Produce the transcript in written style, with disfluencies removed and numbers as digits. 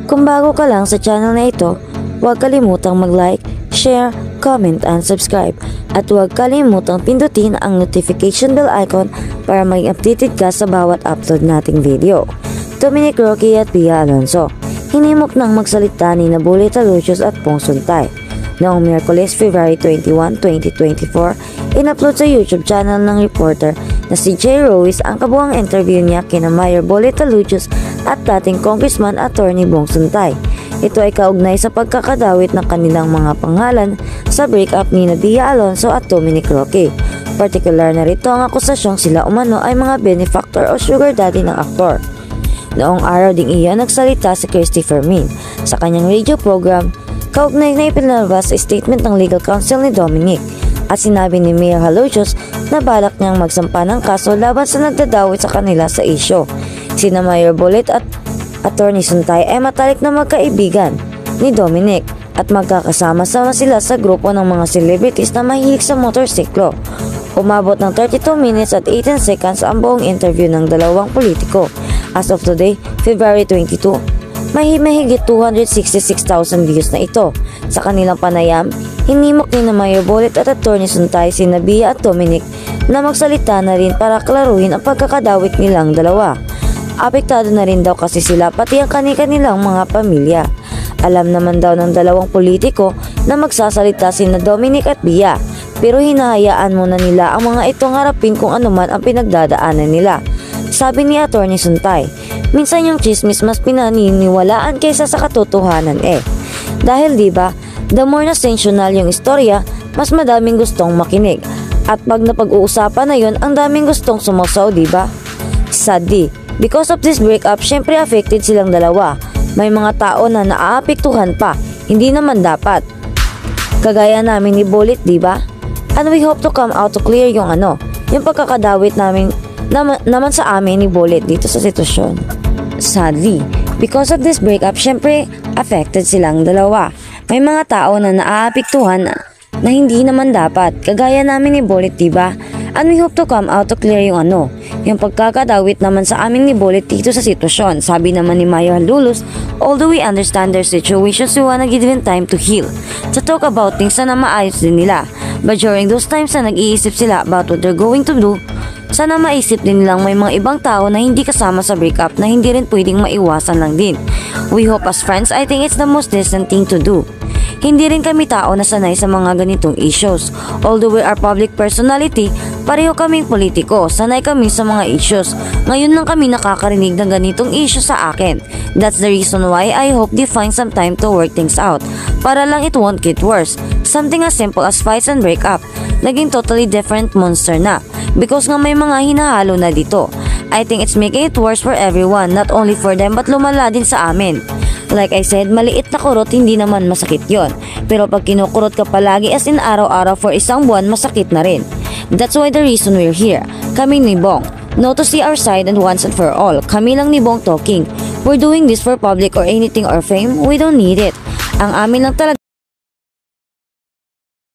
Kung bago ka lang sa channel na ito, huwag kalimutang mag-like, share, comment, and subscribe. At huwag kalimutang pindutin ang notification bell icon para maging updated ka sa bawat upload nating video. Dominic Roque at Pia Alonso, hinimok nang magsalita ni Bully Talucios at Pong Suntay. Noong Miyerkules, February 21, 2024, in-upload sa YouTube channel ng reporter na si Jay Ruiz ang kabuang interview niya kina Mayor Bully Talucios at dating Congressman Attorney Bong Suntay. Ito ay kaugnay sa pagkakadawit ng kanilang mga pangalan sa breakup ni Pia Alonso at Dominic Roque. Partikular na rito ang akusasyong sila umano ay mga benefactor o sugar daddy ng aktor. Noong araw ding iyon nagsalita si Christy Fermin sa kanyang radio program kaugnay na ipinalabas sa statement ng legal counsel ni Dominic at sinabi ni Mayor Talucios na balak niyang magsampa ng kaso laban sa nagdadawit sa kanila sa isyo. Sina Mayor Bully at Attorney Suntay ay matalik na magkaibigan ni Dominic at magkakasama-sama sila sa grupo ng mga celebrities na mahilig sa motorsiklo. Umabot ng 32 minutes at 18 seconds ang buong interview ng dalawang politiko. As of today, February 22, may mahigit 266,000 views na ito. Sa kanilang panayam, hinimok ni Mayor Bully at Attorney Suntay si Pia at Dominic na magsalita na rin para klaruhin ang pagkakadawit nilang dalawa. Apektado na rin daw kasi sila pati ang kanilang mga pamilya. Alam naman daw ng dalawang politiko na magsasalita sina Dominic at Pia, pero hinahayaan muna nila ang mga itong harapin kung anuman ang pinagdadaanan nila. Sabi ni Attorney Suntay, minsan yung chismis mas pinaniniwalaan kaysa sa katotohanan Dahil diba, the more na sensational yung istorya, mas madaming gustong makinig. At pag napag-uusapan na yun, ang daming gustong sumasaw, diba? Sadly, because of this breakup, syempre affected silang dalawa. May mga tao na naaapektuhan pa, hindi naman dapat. Kagaya namin ni Bully, diba? And we hope to come out to clear yung pagkakadawit naman sa amin ni Bully dito sa sitwasyon. Sadly, because of this breakup, syempre affected silang dalawa. May mga tao na naaapektuhan na hindi naman dapat, kagaya namin ni Bully, diba? And we hope to come out to clear yung pagkakadawit naman sa amin ni Bully dito sa sitwasyon. Sabi naman ni Mayor Talucios, although we understand their situations, we wanna give them time to heal, to talk about things na maayos din nila. But during those times na nag-iisip sila about what they're going to do, sana maisip din nilang may mga ibang tao na hindi kasama sa breakup na hindi rin pwedeng maiwasan lang din. We hope as friends, I think it's the most decent thing to do. Hindi rin kami tao na sanay sa mga ganitong issues. Although we are public personality, pareho kaming politiko, sanay kami sa mga issues. Ngayon lang kami nakakarinig ng ganitong issue sa akin. That's the reason why I hope they find some time to work things out. Para lang it won't get worse. Something as simple as fights and breakup, naging totally different monster na. Because nga may mga hinahalo na dito. I think it's making it worse for everyone, not only for them but lumala din sa amin. Like I said, maliit na kurot hindi naman masakit yon. Pero pag kinukurot ka palagi as in araw-araw for isang buwan, masakit na rin. That's why the reason we're here. Kami ni Bong. No to see our side and once and for all. Kami lang ni Bong talking. We're doing this for public or anything or fame. We don't need it. Ang amin lang talaga